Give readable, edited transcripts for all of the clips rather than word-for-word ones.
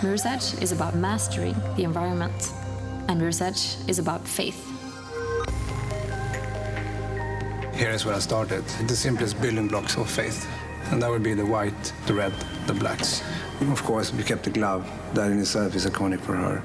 Mirror's Edge is about mastering the environment, and Mirror's Edge is about faith. Here is where I started. The simplest building blocks of faith. And that would be the white, the red, the blacks. And of course, we kept the glove. That in itself is iconic for her.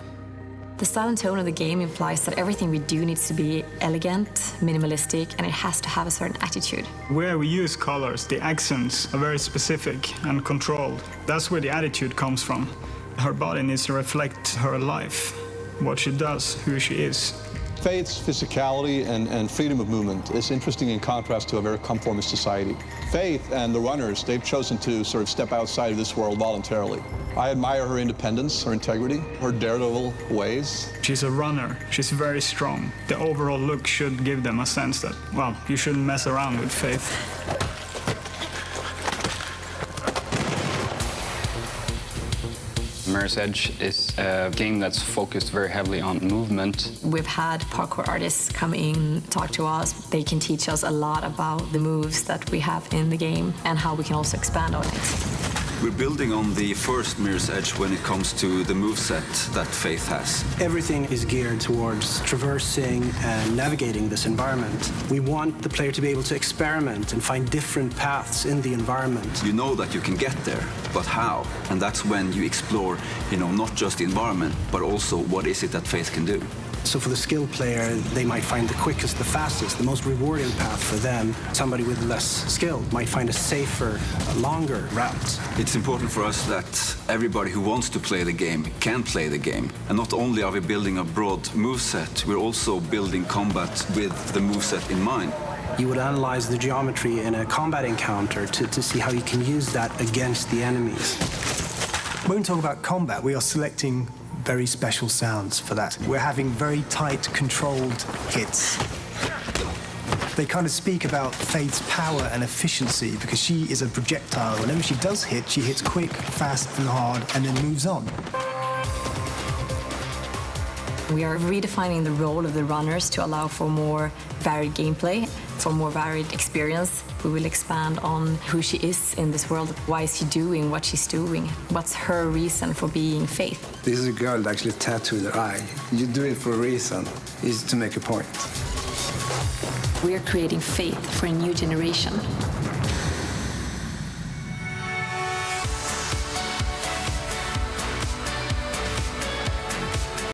The style and tone of the game implies that everything we do needs to be elegant, minimalistic, and it has to have a certain attitude. Where we use colors, the accents are very specific and controlled. That's where the attitude comes from. Her body needs to reflect her life, what she does, who she is. Faith's physicality and freedom of movement is interesting in contrast to a very conformist society. Faith and the runners, they've chosen to sort of step outside of this world voluntarily. I admire her independence, her integrity, her daredevil ways. She's a runner. She's very strong. The overall look should give them a sense that, well, you shouldn't mess around with Faith. Mirror's Edge is a game that's focused very heavily on movement. We've had parkour artists come in, talk to us. They can teach us a lot about the moves that we have in the game and how we can also expand on it. We're building on the first Mirror's Edge when it comes to the moveset that Faith has. Everything is geared towards traversing and navigating this environment. We want the player to be able to experiment and find different paths in the environment. You know that you can get there, but how? And that's when you explore, not just the environment, but also what is it that Faith can do. So for the skilled player, they might find the quickest, the fastest, the most rewarding path for them. Somebody with less skill might find a safer, longer route. It's important for us that everybody who wants to play the game can play the game. And not only are we building a broad moveset, we're also building combat with the moveset in mind. You would analyze the geometry in a combat encounter to see how you can use that against the enemies. When we talk about combat, we are selecting very special sounds for that. We're having very tight, controlled hits. They kind of speak about Faith's power and efficiency because she is a projectile. Whenever she does hit, she hits quick, fast, and hard, and then moves on. We are redefining the role of the runners to allow for more varied gameplay, for more varied experience. We will expand on who she is in this world. Why is she doing what she's doing? What's her reason for being Faith? This is a girl that actually tattooed her eye. You do it for a reason. It's to make a point. We are creating Faith for a new generation.